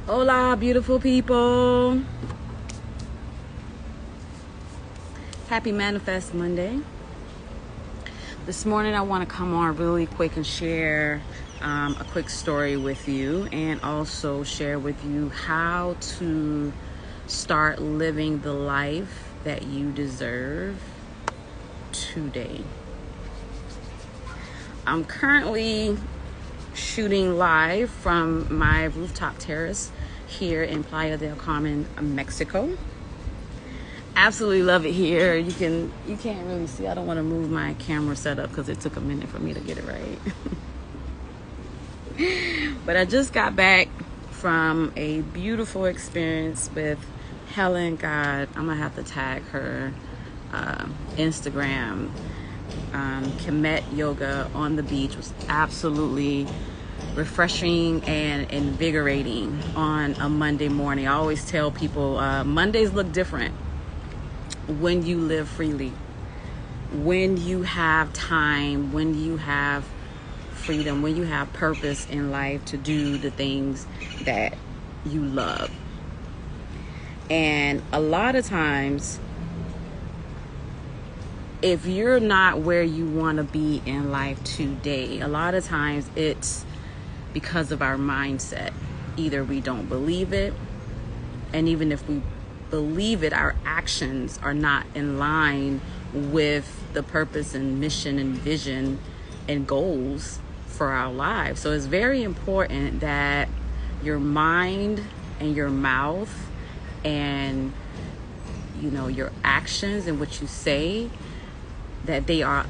Hola, beautiful people. Happy Manifest Monday. This morning I want to come on really quick and share a quick story with you, and also share with you how to start living the life that you deserve today. I'm currently shooting live from my rooftop terrace here in Playa del Carmen, Mexico. Absolutely love it here. You can't really see. I don't want to move my camera setup because it took a minute for me to get it right. But I just got back from a beautiful experience with Helen. God, I'm gonna have to tag her Instagram. Kemet Yoga on the beach was absolutely refreshing and invigorating on a Monday morning. I always tell people Mondays look different when you live freely, when you have time, when you have freedom, when you have purpose in life to do the things that you love. And a lot of times, if you're not where you want to be in life today, a lot of times it's because of our mindset. Either we don't believe it, and even if we believe it, our actions are not in line with the purpose and mission and vision and goals for our lives. So it's very important that your mind and your mouth and your actions and what you say, that they are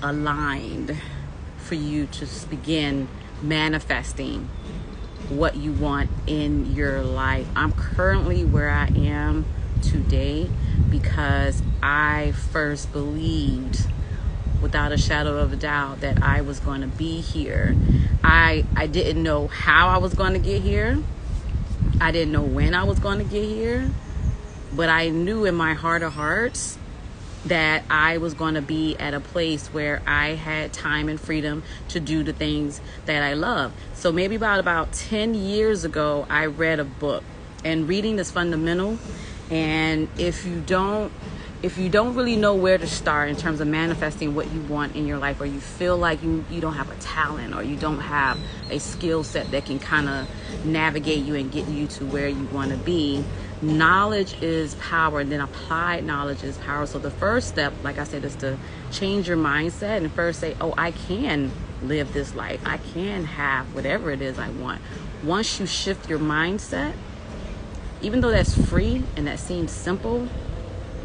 aligned for you to begin manifesting what you want in your life. I'm currently where I am today because I first believed without a shadow of a doubt that I was going to be here. I didn't know how I was going to get here. I didn't know when I was going to get here, but I knew in my heart of hearts that I was going to be at a place where I had time and freedom to do the things that I love. So maybe about 10 years ago, I read a book, and reading is fundamental. And if you don't really know where to start in terms of manifesting what you want in your life, or you feel like you don't have a talent, or you don't have a skill set that can kind of navigate you and get you to where you want to be, knowledge is power, and then applied knowledge is power. So the first step, like I said, is to change your mindset and first say, oh, I can live this life. I can have whatever it is I want. Once you shift your mindset, even though that's free and that seems simple,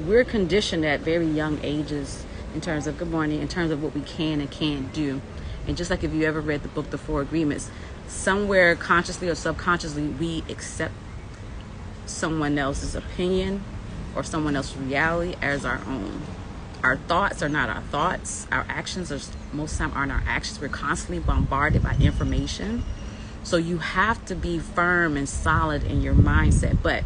we're conditioned at very young ages in terms of, good morning, in terms of what we can and can't do. And just like if you ever read the book, The Four Agreements, somewhere consciously or subconsciously, we accept someone else's opinion or someone else's reality as our own. Our thoughts are not our thoughts. Our actions are most of the time aren't our actions. We're constantly bombarded by information. So you have to be firm and solid in your mindset. But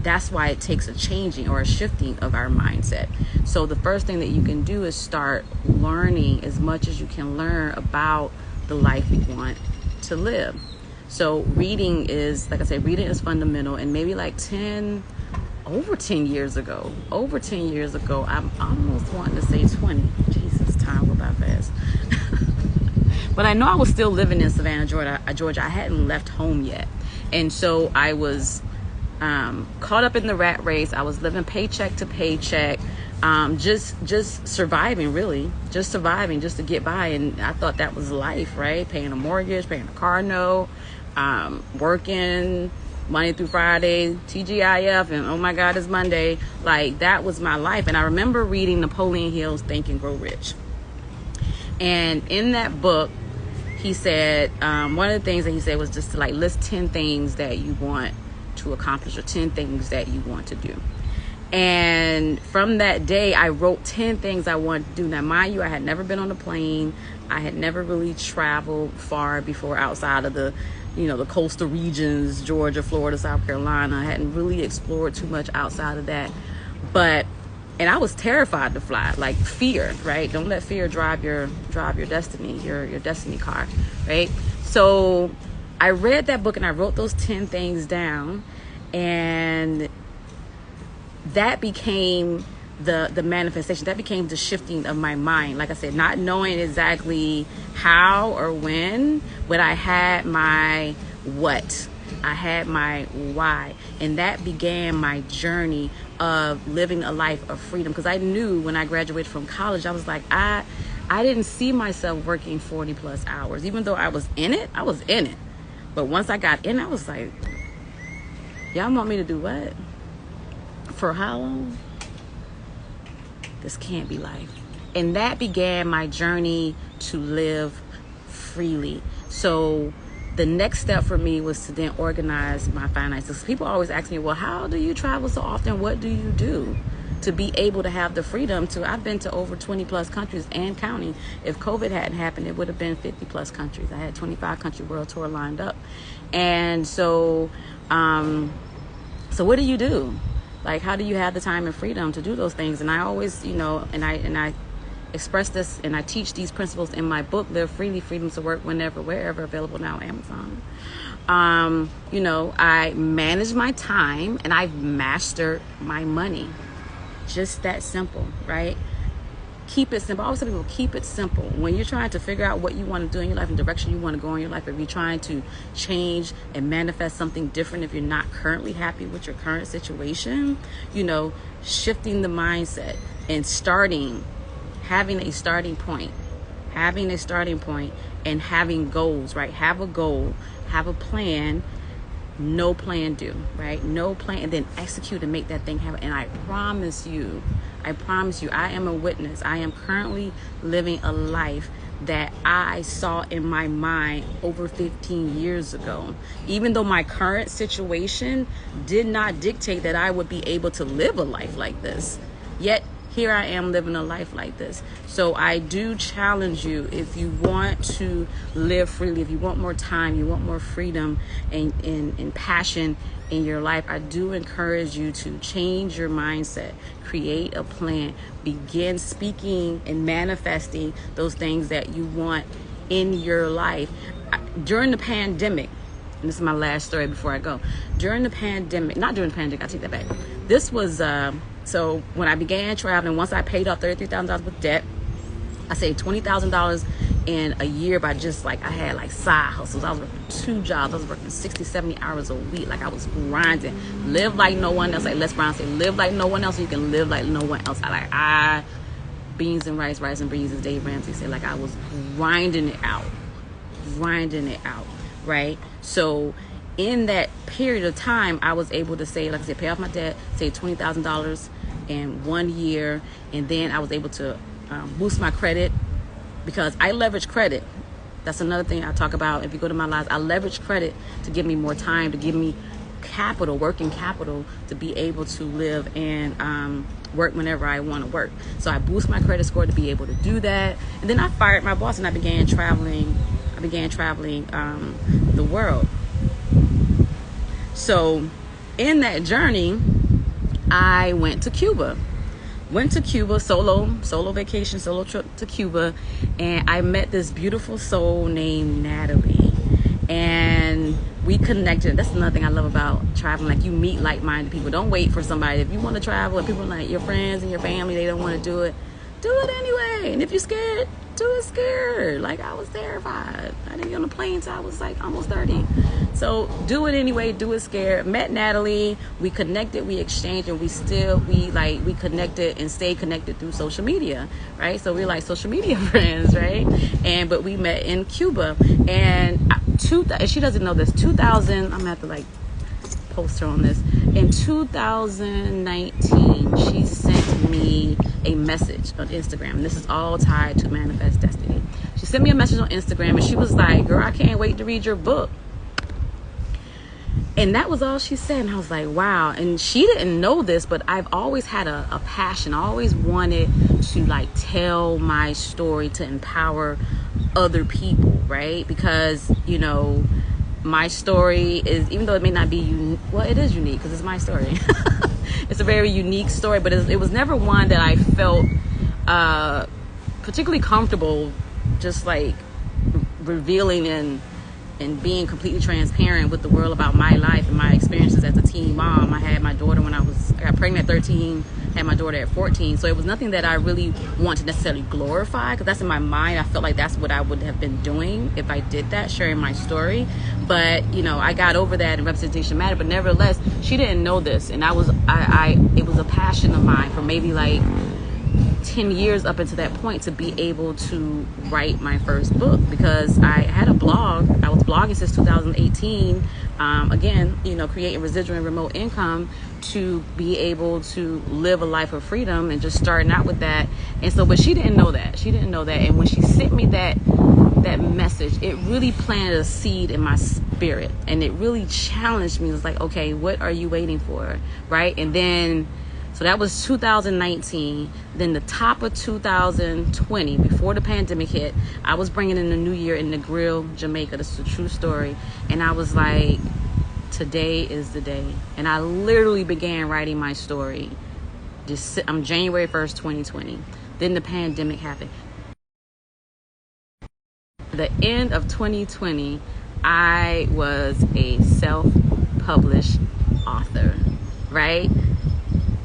that's why it takes a changing or a shifting of our mindset. So the first thing that you can do is start learning as much as you can learn about the life you want to live. So reading is, like I said, reading is fundamental. And maybe like over 10 years ago, I'm almost wanting to say 20. Jesus, time go by fast. But I know I was still living in Savannah, Georgia. I hadn't left home yet. And so I was caught up in the rat race. I was living paycheck to paycheck, just surviving, really, just surviving, just to get by. And I thought that was life, right? Paying a mortgage, paying a car note, working Monday through Friday, TGIF, and oh my God, it's Monday. Like, that was my life. And I remember reading Napoleon Hill's Think and Grow Rich. And in that book, he said, one of the things that he said was just to list 10 things that you want to accomplish, or 10 things that you want to do. And from that day, I wrote 10 things I wanted to do. Now, mind you, I had never been on a plane. I had never really traveled far before outside of the coastal regions, Georgia, Florida, South Carolina. I hadn't really explored too much outside of that. And I was terrified to fly, like fear, right? Don't let fear drive your destiny, your destiny car, right? So I read that book and I wrote those 10 things down, and that became the manifestation. That became the shifting of my mind. Like I said, not knowing exactly how or when, but I had my what. I had my why. And that began my journey of living a life of freedom. Because I knew when I graduated from college, I was like, I didn't see myself working 40 plus hours. Even though I was in it. But once I got in, I was like, y'all want me to do what? For how long? This can't be life. And that began my journey to live freely. So the next step for me was to then organize my finances. People always ask me, well, how do you travel so often? What do you do to be able to have the freedom to? I've been to over 20 plus countries and counting. If COVID hadn't happened, it would have been 50 plus countries. I had 25 country world tour lined up. And so what do you do? Like, how do you have the time and freedom to do those things? And I always, and I express this and I teach these principles in my book, Live Freely, Freedom to Work Whenever, Wherever, available now on Amazon. I manage my time and I've mastered my money. Just that simple, right? Keep it simple. I always tell people, keep it simple. When you're trying to figure out what you want to do in your life and direction you want to go in your life, if you're trying to change and manifest something different, if you're not currently happy with your current situation, shifting the mindset and having a starting point and having goals, right? Have a goal, have a plan, no plan do, right? No plan, and then execute and make that thing happen. And I promise you, I am a witness. I am currently living a life that I saw in my mind over 15 years ago. Even though my current situation did not dictate that I would be able to live a life like this, yet here I am living a life like this. So I do challenge you, if you want to live freely, if you want more time, you want more freedom and passion in your life, I do encourage you to change your mindset, create a plan, begin speaking and manifesting those things that you want in your life. During the pandemic, and this is my last story before I go. Not during the pandemic, I take that back. This was, so when I began traveling, once I paid off $33,000 with debt, I saved $20,000 in a year by just I had side hustles. I was working 2 jobs. I was working 60, 70 hours a week. I was grinding. Live like no one else. Like Les Brown said, live like no one else, so you can live like no one else. Beans and rice and beans, as Dave Ramsey said. I was grinding it out, right? So in that period of time, I was able to say, like I said, pay off my debt, save $20,000 in 1 year, and then I was able to boost my credit, because I leverage credit. That's another thing I talk about. If you go to my lives, I leverage credit to give me more time, to give me capital, working capital, to be able to live and work whenever I want to work. So I boost my credit score to be able to do that. And then I fired my boss and I began traveling the world. So in that journey, I went to Cuba. Solo vacation, solo trip to Cuba, and I met this beautiful soul named Natalie, and we connected. That's another thing I love about traveling. You meet like-minded people. Don't wait for somebody. If you want to travel and people your friends and your family, they don't want to do it anyway. And if you're scared, do it scared. I was terrified. I didn't get on a plane until I was almost 30. So do it anyway, do it scared. Met Natalie, we connected, we exchanged, and we connected and stayed connected through social media, right? So we're social media friends, right? But we met in Cuba, and she doesn't know this, 2000, I'm gonna have to post her on this. In 2019, she sent me a message on Instagram, and this is all tied to Manifest Destiny. She sent me a message on Instagram, and she was like, girl, I can't wait to read your book. And that was all she said. And I was like, wow. And she didn't know this, but I've always had a passion. I always wanted to tell my story to empower other people, right? Because, my story is, even though it may not be unique, well, it is unique because it's my story. It's a very unique story, but it was never one that I felt particularly comfortable just revealing and and being completely transparent with the world about my life and my experiences as a teen mom. I had my daughter when I got pregnant at 13, had my daughter at 14. So it was nothing that I really want to necessarily glorify, because that's in my mind. I felt like that's what I would have been doing if I did that, sharing my story. But, you know, I got over that, and representation mattered. But nevertheless, she didn't know this. And it was a passion of mine for maybe like 10 years up until that point to be able to write my first book, because I had a blog. I was blogging since 2018. Again, you know, creating residual and remote income to be able to live a life of freedom, and just starting out with that. And so, but she didn't know that. She didn't know that. And when she sent me that message, it really planted a seed in my spirit, and it really challenged me. It was like, okay, what are you waiting for? Right? And then, so that was 2019. Then the top of 2020, before the pandemic hit, I was bringing in the new year in Negril, Jamaica. This is a true story. And I was like, today is the day. And I literally began writing my story. I'm January 1st, 2020. Then the pandemic happened. The end of 2020, I was a self-published author, right?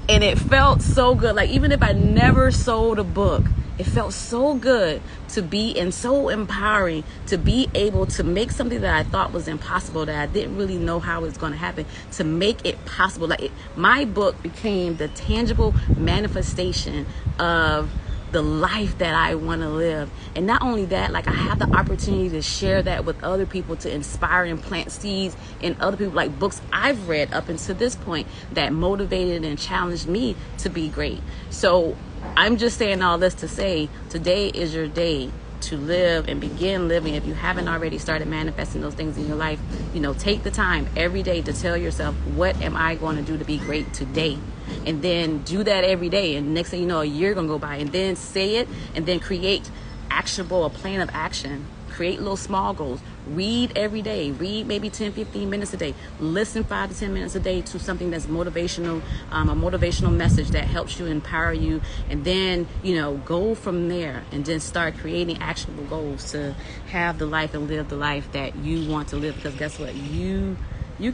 And it felt so good. Like, even if I never sold a book, it felt so good to be, and so empowering to be able to make something that I thought was impossible, that I didn't really know how it was going to happen, to make it possible. Like, my book became the tangible manifestation of the life that I want to live. And not only that, like, I have the opportunity to share that with other people, to inspire and plant seeds in other people, like books I've read up until this point that motivated and challenged me to be great. So I'm just saying all this to say, today is your day to live and begin living. If you haven't already started manifesting those things in your life, you know, take the time every day to tell yourself, what am I going to do to be great today? And then do that every day. And next thing you know, a year gonna go by, and then say it, and then create a plan of action. Create little small goals. Read every day. Read maybe 10-15 minutes a day. Listen 5 to 10 minutes a day to something that's motivational, a motivational message that helps you, empower you. And then, you know, go from there, and then start creating actionable goals to have the life and live the life that you want to live. Because guess what? You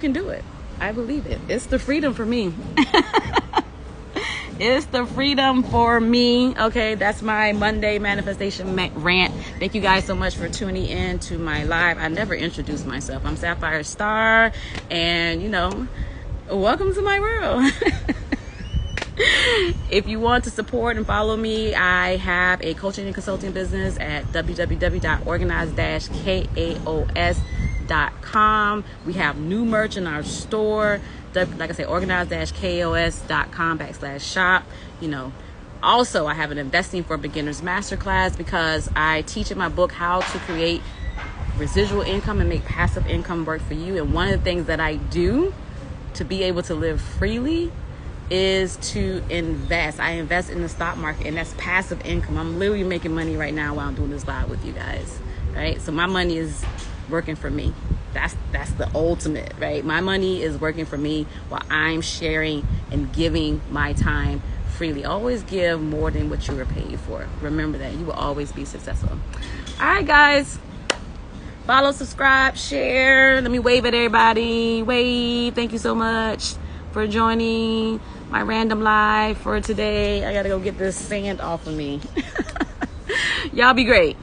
can do it. I believe it. It's the freedom for me. It's the freedom for me. Okay, that's my Monday manifestation rant. Thank you guys so much for tuning in to my live. I never introduced myself. I'm Sapphire Star, and, you know, welcome to my world. If you want to support and follow me, I have a coaching and consulting business at www.organize-kaos.com. We have new merch in our store. Like I say, organize-kaos.com/shop. You know, also I have an Investing for Beginners masterclass, because I teach in my book how to create residual income and make passive income work for you. And one of the things that I do to be able to live freely is to invest. I invest in the stock market, and that's passive income. I'm literally making money right now while I'm doing this live with you guys, right? So my money is working for me. That's the ultimate, right? My money is working for me while I'm sharing and giving my time freely. Always give more than what you were paid for. Remember that. You will always be successful. All right, guys. Follow, subscribe, share. Let me wave at everybody. Wave. Thank you so much for joining my random live for today. I gotta go get this sand off of me. Y'all be great.